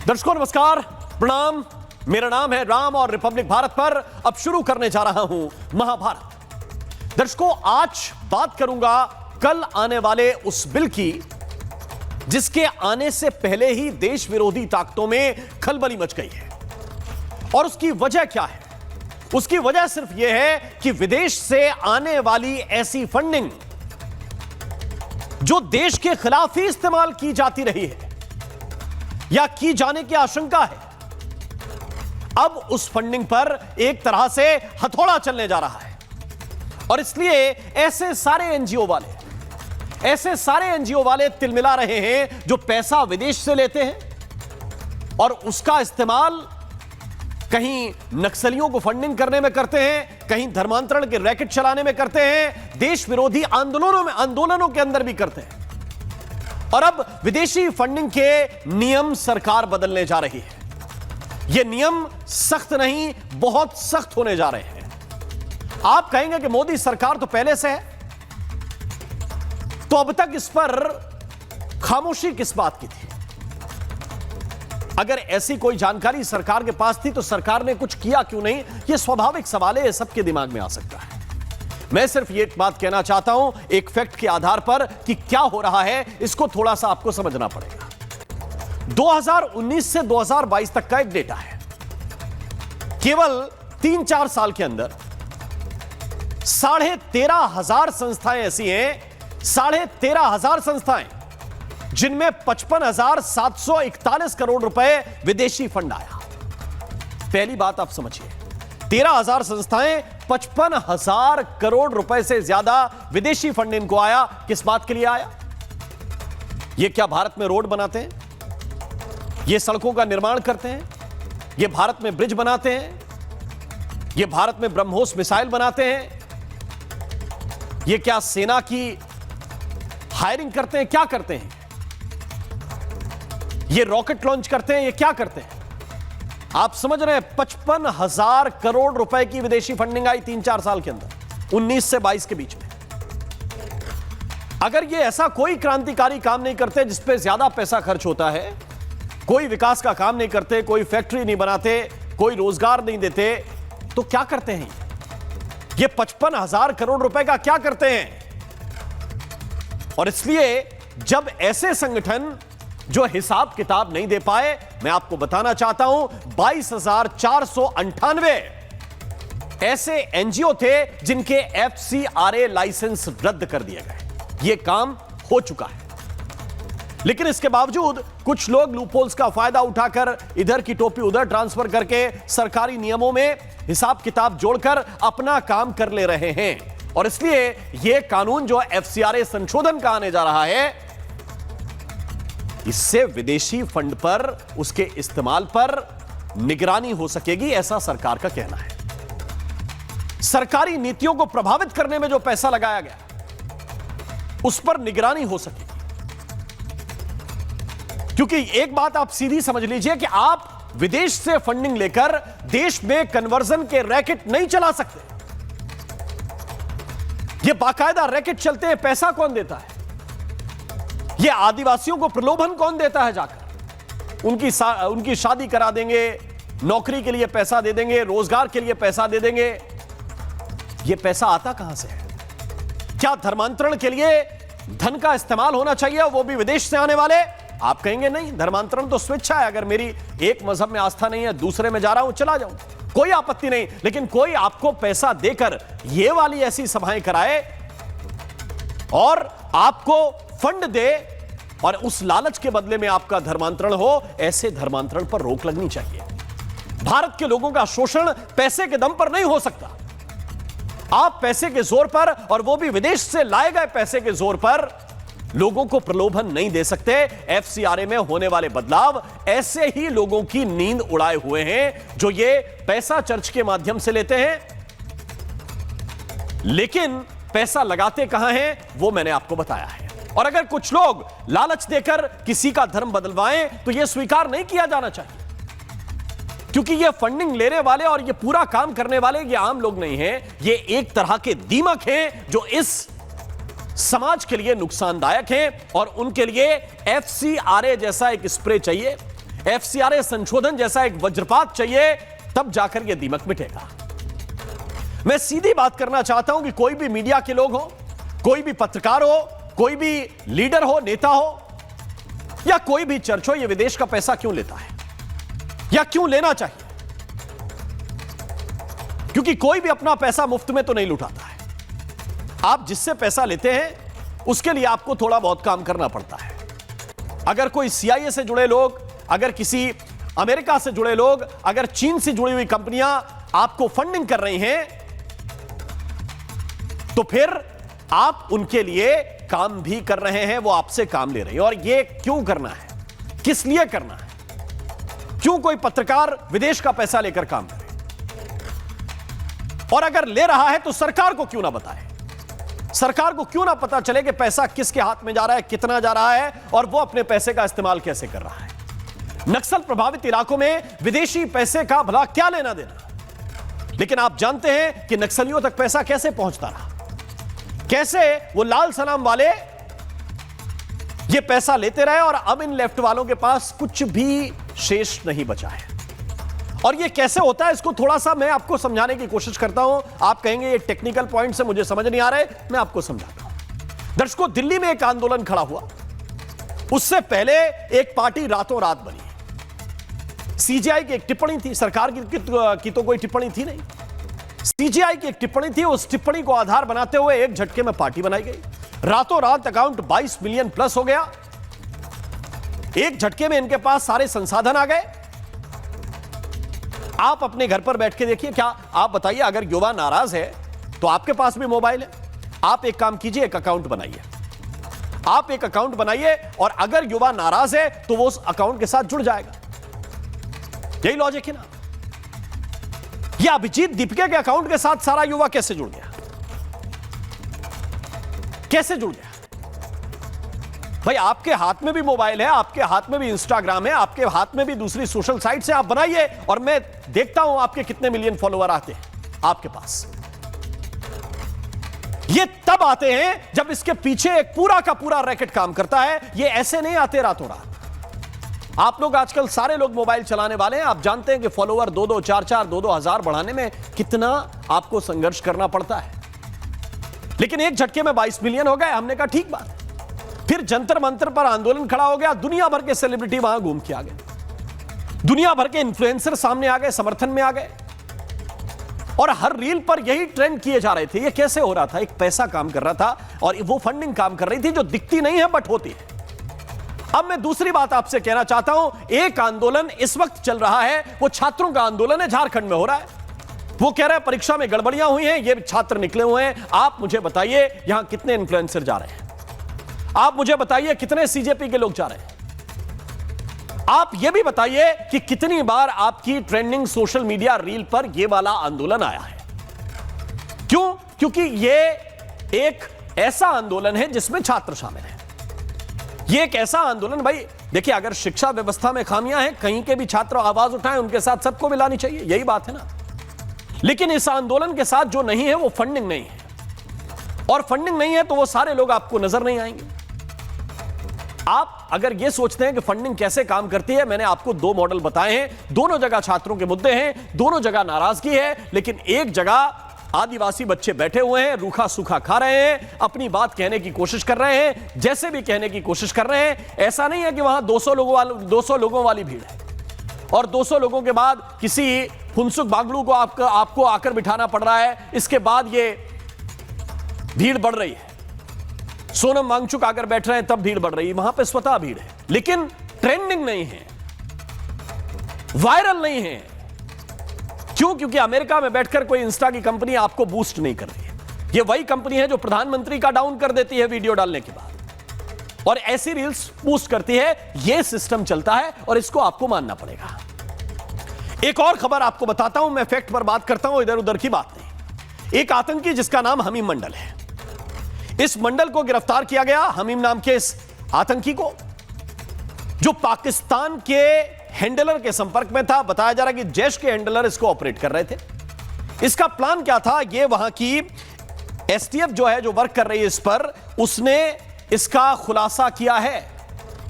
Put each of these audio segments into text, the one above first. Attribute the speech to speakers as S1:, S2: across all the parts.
S1: दर्शकों नमस्कार, प्रणाम। मेरा नाम है राम और रिपब्लिक भारत पर अब शुरू करने जा रहा हूं महाभारत। दर्शकों, आज बात करूंगा कल आने वाले उस बिल की जिसके आने से पहले ही देश विरोधी ताकतों में खलबली मच गई है। और उसकी वजह क्या है? उसकी वजह सिर्फ यह है कि विदेश से आने वाली ऐसी फंडिंग जो देश के खिलाफ ही इस्तेमाल की जाती रही है या की जाने की आशंका है, अब उस फंडिंग पर एक तरह से हथौड़ा चलने जा रहा है। और इसलिए ऐसे सारे एनजीओ वाले तिलमिला रहे हैं जो पैसा विदेश से लेते हैं और उसका इस्तेमाल कहीं नक्सलियों को फंडिंग करने में करते हैं, कहीं धर्मांतरण के रैकेट चलाने में करते हैं, देश विरोधी आंदोलनों के अंदर भी करते हैं। और अब विदेशी फंडिंग के नियम सरकार बदलने जा रही है। यह नियम सख्त नहीं, बहुत सख्त होने जा रहे हैं। आप कहेंगे कि मोदी सरकार तो पहले से है, तो अब तक इस पर खामोशी किस बात की थी? अगर ऐसी कोई जानकारी सरकार के पास थी तो सरकार ने कुछ किया क्यों नहीं? यह स्वाभाविक सवाल है, सबके दिमाग में आ सकता है। मैं सिर्फ ये एक बात कहना चाहता हूं एक फैक्ट के आधार पर कि क्या हो रहा है, इसको थोड़ा सा आपको समझना पड़ेगा। 2019 से 2022 तक का एक डेटा है। केवल 3-4 साल के अंदर 13,500 संस्थाएं ऐसी हैं, 13,500 संस्थाएं जिनमें 55,741 करोड़ रुपए विदेशी फंड आया। पहली बात आप समझिए, 13,000 संस्थाएं, 55,000 करोड़ रुपए से ज्यादा विदेशी फंड इनको आया। किस बात के लिए आया? ये क्या भारत में रोड बनाते हैं? ये सड़कों का निर्माण करते हैं? ये भारत में ब्रिज बनाते हैं? ये भारत में ब्रह्मोस मिसाइल बनाते हैं? ये क्या सेना की हायरिंग करते हैं? क्या करते हैं? ये रॉकेट लॉन्च करते हैं? ये क्या करते हैं? आप समझ रहे हैं, 55,000 करोड़ रुपए की विदेशी फंडिंग आई 3-4 साल के अंदर, 19 से 22 के बीच में। अगर ये ऐसा कोई क्रांतिकारी काम नहीं करते जिसपे ज्यादा पैसा खर्च होता है, कोई विकास का काम नहीं करते, कोई फैक्ट्री नहीं बनाते, कोई रोजगार नहीं देते, तो क्या करते हैं ये 55,000 करोड़ रुपए का क्या करते हैं? और इसलिए जब ऐसे संगठन जो हिसाब किताब नहीं दे पाए, मैं आपको बताना चाहता हूं 22,498 ऐसे एनजीओ थे जिनके एफसीआरए लाइसेंस रद्द कर दिए गए। यह काम हो चुका है। लेकिन इसके बावजूद कुछ लोग लूपहोल्स का फायदा उठाकर इधर की टोपी उधर ट्रांसफर करके सरकारी नियमों में हिसाब किताब जोड़कर अपना काम कर ले रहे हैं। और इसलिए यह कानून जो एफसीआरए संशोधन का आने जा रहा है, इससे विदेशी फंड पर, उसके इस्तेमाल पर निगरानी हो सकेगी, ऐसा सरकार का कहना है। सरकारी नीतियों को प्रभावित करने में जो पैसा लगाया गया उस पर निगरानी हो सकेगी। क्योंकि एक बात आप सीधी समझ लीजिए कि आप विदेश से फंडिंग लेकर देश में कन्वर्जन के रैकेट नहीं चला सकते। ये बाकायदा रैकेट चलते हैं, पैसा कौन देता है? ये आदिवासियों को प्रलोभन कौन देता है? जाकर उनकी शादी करा देंगे, नौकरी के लिए पैसा दे देंगे, रोजगार के लिए पैसा दे देंगे। ये पैसा आता कहां से है? क्या धर्मांतरण के लिए धन का इस्तेमाल होना चाहिए, वो भी विदेश से आने वाले? आप कहेंगे नहीं, धर्मांतरण तो स्वेच्छा है। अगर मेरी एक मजहब में आस्था नहीं है, दूसरे में जा रहा हूं, चला जाऊं, कोई आपत्ति नहीं। लेकिन कोई आपको पैसा देकर ये वाली ऐसी सभाएं कराए और आपको फंड दे और उस लालच के बदले में आपका धर्मांतरण हो, ऐसे धर्मांतरण पर रोक लगनी चाहिए। भारत के लोगों का शोषण पैसे के दम पर नहीं हो सकता। आप पैसे के जोर पर, और वो भी विदेश से लाए गए पैसे के जोर पर, लोगों को प्रलोभन नहीं दे सकते। एफसीआरए में होने वाले बदलाव ऐसे ही लोगों की नींद उड़ाए हुए हैं जो ये पैसा चर्च के माध्यम से लेते हैं, लेकिन पैसा लगाते कहां हैं वो मैंने आपको बताया है। और अगर कुछ लोग लालच देकर किसी का धर्म बदलवाएं तो यह स्वीकार नहीं किया जाना चाहिए, क्योंकि ये फंडिंग लेने वाले और ये पूरा काम करने वाले ये आम लोग नहीं हैं। ये एक तरह के दीमक हैं जो इस समाज के लिए नुकसानदायक हैं और उनके लिए एफसीआरए जैसा एक स्प्रे चाहिए, एफसीआरए संशोधन जैसा एक वज्रपात चाहिए, तब जाकर यह दीमक मिटेगा। मैं सीधी बात करना चाहता हूं कि कोई भी मीडिया के लोग हो, कोई भी पत्रकार हो, कोई भी लीडर हो, नेता हो या कोई भी चर्च हो, यह विदेश का पैसा क्यों लेता है या क्यों लेना चाहिए? क्योंकि कोई भी अपना पैसा मुफ्त में तो नहीं लुटाता है। आप जिससे पैसा लेते हैं उसके लिए आपको थोड़ा बहुत काम करना पड़ता है। अगर कोई सीआईए से जुड़े लोग, अगर किसी अमेरिका से जुड़े लोग, अगर चीन से जुड़ी हुई कंपनियां आपको फंडिंग कर रही हैं, तो फिर आप उनके लिए काम भी कर रहे हैं, वो आपसे काम ले रहे हैं। और ये क्यों करना है, किस लिए करना है? क्यों कोई पत्रकार विदेश का पैसा लेकर काम करे? और अगर ले रहा है तो सरकार को क्यों ना बताए? सरकार को क्यों ना पता चले कि पैसा किसके हाथ में जा रहा है, कितना जा रहा है और वो अपने पैसे का इस्तेमाल कैसे कर रहा है? नक्सल प्रभावित इलाकों में विदेशी पैसे का भला क्या लेना देना? लेकिन आप जानते हैं कि नक्सलियों तक पैसा कैसे पहुंचता रहा, कैसे वो लाल सलाम वाले ये पैसा लेते रहे और अब इन लेफ्ट वालों के पास कुछ भी शेष नहीं बचा है। और ये कैसे होता है, इसको थोड़ा सा मैं आपको समझाने की कोशिश करता हूं। आप कहेंगे ये टेक्निकल पॉइंट से मुझे समझ नहीं आ रहे, मैं आपको समझाता हूं। दर्शकों, दिल्ली में एक आंदोलन खड़ा हुआ, उससे पहले एक पार्टी रातों रात बनी। सीजेआई की एक टिप्पणी थी, सरकार की तो कोई टिप्पणी थी नहीं, सीजेआई की एक टिप्पणी थी। उस टिप्पणी को आधार बनाते हुए एक झटके में पार्टी बनाई गई। रातों रात अकाउंट 22 मिलियन प्लस हो गया। एक झटके में इनके पास सारे संसाधन आ गए। आप अपने घर पर बैठ के देखिए, क्या आप बताइए, अगर युवा नाराज है तो आपके पास भी मोबाइल है, आप एक काम कीजिए, एक अकाउंट बनाइए। आप एक अकाउंट बनाइए और अगर युवा नाराज है तो वो उस अकाउंट के साथ जुड़ जाएगा। यही लॉजिक है ना? ये अभिजीत दीपिका के अकाउंट के साथ सारा युवा कैसे जुड़ गया? कैसे जुड़ गया? भाई, आपके हाथ में भी मोबाइल है, आपके हाथ में भी इंस्टाग्राम है, आपके हाथ में भी दूसरी सोशल साइट से आप बनाइए और मैं देखता हूं आपके कितने मिलियन फॉलोअर आते हैं आपके पास। ये तब आते हैं जब इसके पीछे एक पूरा का पूरा रैकेट काम करता है। ये ऐसे नहीं आते रातों रात। आप लोग आजकल सारे लोग मोबाइल चलाने वाले हैं, आप जानते हैं कि फॉलोअर 2-2, 4-4, 2-2 हजार बढ़ाने में कितना आपको संघर्ष करना पड़ता है। लेकिन एक झटके में 22 मिलियन हो गए। हमने कहा ठीक बात। फिर जंतर मंतर पर आंदोलन खड़ा हो गया, दुनिया भर के सेलिब्रिटी वहां घूम के आ गए, दुनिया भर के इन्फ्लुएंसर सामने आ गए, समर्थन में आ गए और हर रील पर यही ट्रेंड किए जा रहे थे। ये कैसे हो रहा था? एक पैसा काम कर रहा था और वो फंडिंग काम कर रही थी जो दिखती नहीं है बट होती है। अब मैं दूसरी बात आपसे कहना चाहता हूं, एक आंदोलन इस वक्त चल रहा है, वो छात्रों का आंदोलन है, झारखंड में हो रहा है। वो कह रहे हैं परीक्षा में गड़बड़ियां हुई हैं, ये छात्र निकले हुए हैं। आप मुझे बताइए यहां कितने इन्फ्लुएंसर जा रहे हैं? आप मुझे बताइए कितने सीजेपी के लोग जा रहे हैं? आप यह भी बताइए कि कितनी बार आपकी ट्रेंडिंग सोशल मीडिया रील पर यह वाला आंदोलन आया है? क्यों? क्योंकि यह एक ऐसा आंदोलन है जिसमें छात्र शामिल हैं। यह एक ऐसा आंदोलन, भाई देखिए, अगर शिक्षा व्यवस्था में खामियां हैं, कहीं के भी छात्र आवाज उठाएं, उनके साथ सबको मिलानी चाहिए, यही बात है ना। लेकिन इस आंदोलन के साथ जो नहीं है वो फंडिंग नहीं है, और फंडिंग नहीं है तो वो सारे लोग आपको नजर नहीं आएंगे। आप अगर ये सोचते हैं कि फंडिंग कैसे काम करती है, मैंने आपको 2 मॉडल बताए हैं। दोनों जगह छात्रों के मुद्दे हैं, दोनों जगह नाराजगी है, लेकिन एक जगह आदिवासी बच्चे बैठे हुए हैं, रूखा सूखा खा रहे हैं, अपनी बात कहने की कोशिश कर रहे हैं, जैसे भी कहने की कोशिश कर रहे हैं। ऐसा नहीं है कि वहां 200 लोगों वाली भीड़ है और 200 लोगों के बाद किसी फुनसुक बागलू को आपको आकर बिठाना पड़ रहा है, इसके बाद ये भीड़ बढ़ रही है। सोनम वांगचुक आकर बैठ रहे हैं तब भीड़ बढ़ रही है, वहां पे स्वतः भीड़ है, लेकिन ट्रेंडिंग नहीं है, वायरल नहीं है। क्यों? क्योंकि अमेरिका में बैठकर कोई इंस्टा की कंपनी आपको बूस्ट नहीं कर रही है। ये वही कंपनी है जो प्रधानमंत्री का डाउन कर देती है वीडियो डालने के बाद और ऐसी रील्स बूस्ट करती है। यह सिस्टम चलता है और इसको आपको मानना पड़ेगा। एक और खबर आपको बताता हूं, मैं फैक्ट पर बात करता हूं, इधर उधर की बात नहीं। एक आतंकी जिसका नाम हमीम मंडल है, इस मंडल को गिरफ्तार किया गया। हमीम नाम के इस आतंकी को, जो पाकिस्तान के हैंडलर के संपर्क में था, बताया जा रहा है कि जैश के हैंडलर इसको ऑपरेट कर रहे थे। इसका प्लान क्या था, यह वहां की एसटीएफ जो है, जो वर्क कर रही है इस पर, उसने इसका खुलासा किया है।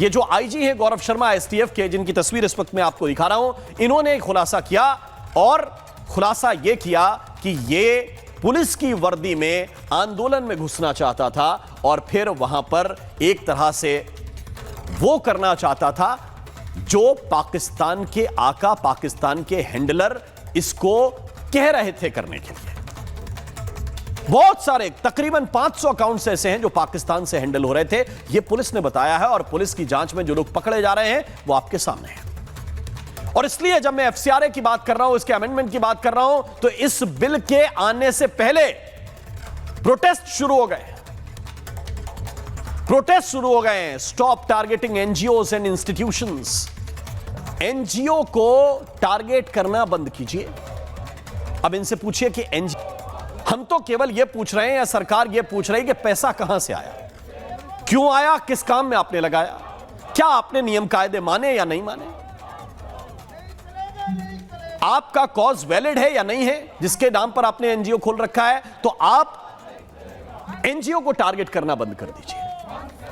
S1: ये जो आईजी है गौरव शर्मा एसटीएफ के, जिनकी तस्वीर इस वक्त मैं आपको दिखा रहा हूं, इन्होंने खुलासा किया और खुलासा यह किया कि ये पुलिस की वर्दी में आंदोलन में घुसना चाहता था और फिर वहां पर एक तरह से वो करना चाहता था जो पाकिस्तान के आका, पाकिस्तान के हैंडलर इसको कह रहे थे करने के लिए। बहुत सारे तकरीबन 500 अकाउंट्स ऐसे हैं जो पाकिस्तान से हैंडल हो रहे थे, यह पुलिस ने बताया है और पुलिस की जांच में जो लोग पकड़े जा रहे हैं वो आपके सामने हैं। और इसलिए जब मैं एफसीआरए की बात कर रहा हूं, इसके अमेंडमेंट की बात कर रहा हूं, तो इस बिल के आने से पहले प्रोटेस्ट शुरू हो गए। प्रोटेस्ट शुरू हो गए हैं। Stop targeting NGOs and institutions. NGO को टारगेट करना बंद कीजिए। अब इनसे पूछिए कि एनजीओ, हम तो केवल यह पूछ रहे हैं या सरकार यह पूछ रही है कि पैसा कहां से आया, क्यों आया, किस काम में आपने लगाया, क्या आपने नियम कायदे माने या नहीं माने, आपका कॉज वैलिड है या नहीं है जिसके नाम पर आपने एनजीओ खोल रखा है। तो आप एनजीओ को टारगेट करना बंद कर दीजिए।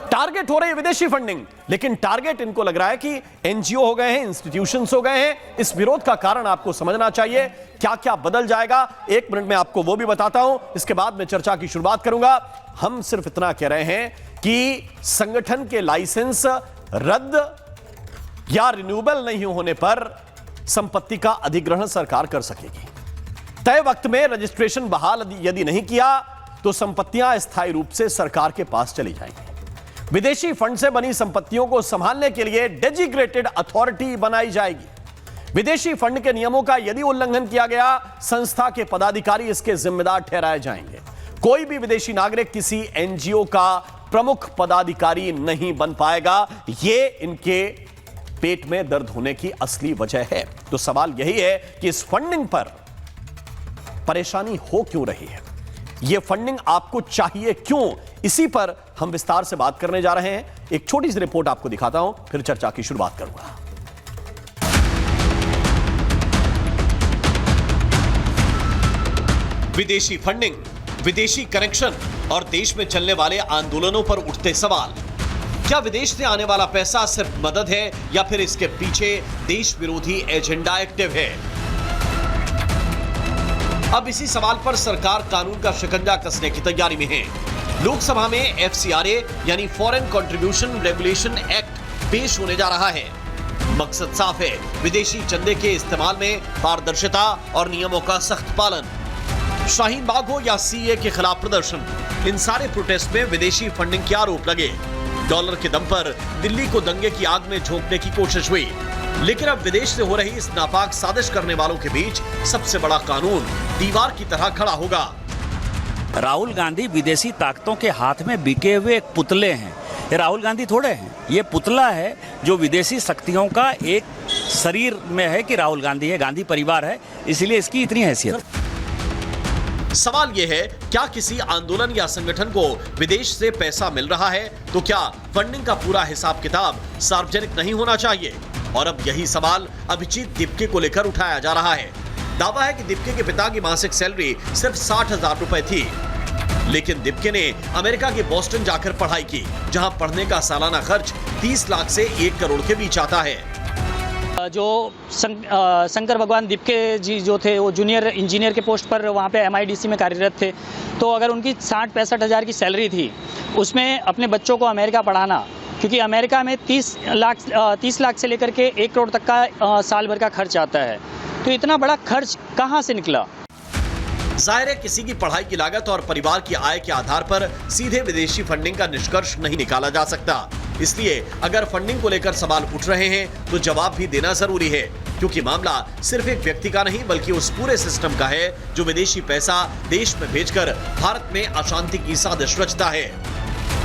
S1: टारगेट हो रही है विदेशी फंडिंग, लेकिन टारगेट इनको लग रहा है कि एनजीओ हो गए हैं, इंस्टीट्यूशंस हो गए हैं। इस विरोध का कारण आपको समझना चाहिए। क्या क्या बदल जाएगा, एक मिनट में आपको वो भी बताता हूं, इसके बाद मैं चर्चा की शुरुआत करूंगा। हम सिर्फ इतना कह रहे हैं कि संगठन के लाइसेंस रद्द या रिन्यूएबल नहीं होने पर संपत्ति का अधिग्रहण सरकार कर सकेगी। तय वक्त में रजिस्ट्रेशन बहाल यदि नहीं किया तो संपत्तियां स्थायी रूप से सरकार के पास चली जाएंगी। विदेशी फंड से बनी संपत्तियों को संभालने के लिए डेजिग्रेटेड अथॉरिटी बनाई जाएगी। विदेशी फंड के नियमों का यदि उल्लंघन किया गया, संस्था के पदाधिकारी इसके जिम्मेदार ठहराए जाएंगे। कोई भी विदेशी नागरिक किसी एनजीओ का प्रमुख पदाधिकारी नहीं बन पाएगा। यह इनके पेट में दर्द होने की असली वजह है। तो सवाल यही है कि इस फंडिंग पर परेशानी हो क्यों रही है, यह फंडिंग आपको चाहिए क्यों, इसी पर हम विस्तार से बात करने जा रहे हैं। एक छोटी सी रिपोर्ट आपको दिखाता हूं, फिर चर्चा की शुरुआत करूंगा। विदेशी फंडिंग, विदेशी कनेक्शन और देश में चलने वाले आंदोलनों पर उठते सवाल। क्या विदेश से आने वाला पैसा सिर्फ मदद है या फिर इसके पीछे देश विरोधी एजेंडा एक्टिव है? अब इसी सवाल पर सरकार कानून का शिकंजा कसने की तैयारी में है। लोकसभा में एफसीआरए यानी फॉरेन कंट्रीब्यूशन रेगुलेशन एक्ट पेश होने जा रहा है। मकसद साफ है, विदेशी चंदे के इस्तेमाल में पारदर्शिता और नियमों का सख्त पालन। शाहीन बाग हो या सीए के खिलाफ प्रदर्शन, इन सारे प्रोटेस्ट में विदेशी फंडिंग के आरोप लगे। डॉलर के दम पर दिल्ली को दंगे की आग में झोंकने की कोशिश हुई, लेकिन अब विदेश से हो रही इस नापाक साजिश करने वालों के बीच सबसे बड़ा कानून दीवार की तरह खड़ा होगा।
S2: राहुल गांधी विदेशी ताकतों के हाथ में बिके हुए एक पुतले हैं। ये राहुल गांधी थोड़े हैं, ये पुतला है जो विदेशी शक्तियों का एक शरीर में है कि राहुल गांधी है, गांधी परिवार है, इसलिए इसकी इतनी हैसियत।
S1: सवाल यह है, क्या किसी आंदोलन या संगठन को विदेश से पैसा मिल रहा है तो क्या फंडिंग का पूरा हिसाब किताब सार्वजनिक नहीं होना चाहिए? और अब यही सवाल अभिजीत दीपके को लेकर उठाया जा रहा है। दावा है कि दीपके के पिता की मासिक सैलरी सिर्फ 60,000 रुपए थी, लेकिन दीपके ने अमेरिका के बोस्टन जाकर पढ़ाई की, जहां पढ़ने का सालाना खर्च 30 लाख से 1 करोड़ के बीच आता है।
S3: जो शंकर भगवान दीपके जी जो थे वो जूनियर इंजीनियर के पोस्ट पर वहाँ पे MIDC में कार्यरत थे। तो अगर उनकी 60-65 हज़ार की सैलरी थी, उसमें अपने बच्चों को अमेरिका पढ़ाना, क्योंकि अमेरिका में 30 लाख से लेकर के 1 करोड़ तक का साल भर का खर्च आता है, तो इतना बड़ा खर्च कहाँ से निकला?
S1: जाहिर है किसी की पढ़ाई की लागत और परिवार की आय के आधार पर सीधे विदेशी फंडिंग का निष्कर्ष नहीं निकाला जा सकता। इसलिए अगर फंडिंग को लेकर सवाल उठ रहे हैं तो जवाब भी देना जरूरी है, क्योंकि मामला सिर्फ एक व्यक्ति का नहीं बल्कि उस पूरे सिस्टम का है जो विदेशी पैसा देश में भेजकर भारत में अशांति की साजिश रचता है।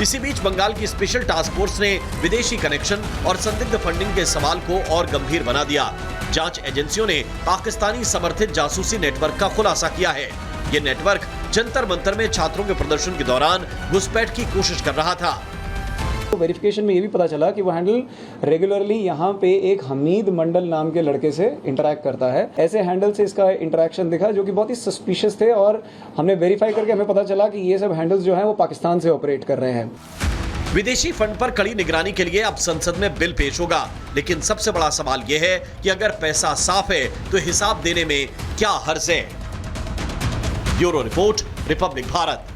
S1: इसी बीच बंगाल की स्पेशल टास्क फोर्स ने विदेशी कनेक्शन और संदिग्ध फंडिंग के सवाल को और गंभीर बना दिया। जांच एजेंसियों ने पाकिस्तानी समर्थित जासूसी नेटवर्क का खुलासा किया है। ये नेटवर्क जंतर मंतर में छात्रों के प्रदर्शन के दौरान घुसपैठ की कोशिश कर रहा था।
S4: तो वेरिफिकेशन में ये भी पता चला कि वो हैंडल रेगुलरली यहाँ पे एक हमीद मंडल नाम के लड़के से इंटरैक्ट करता है। ऐसे हैंडल से इसका इंटरैक्शन दिखा जो कि बहुत ही सस्पिशियस थे, और हमने वेरीफाई करके हमें पता चला कि ये सब हैंडल्स जो हैं वो पाकिस्तान से ऑपरेट कर रहे हैं।
S1: विदेशी फंड पर कड़ी निगरानी के लिए अब संसद में बिल पेश होगा, लेकिन सबसे बड़ा सवाल यह है कि अगर पैसा साफ है तो हिसाब देने में क्या हर्ज है। Bureau report, Republic Bharat.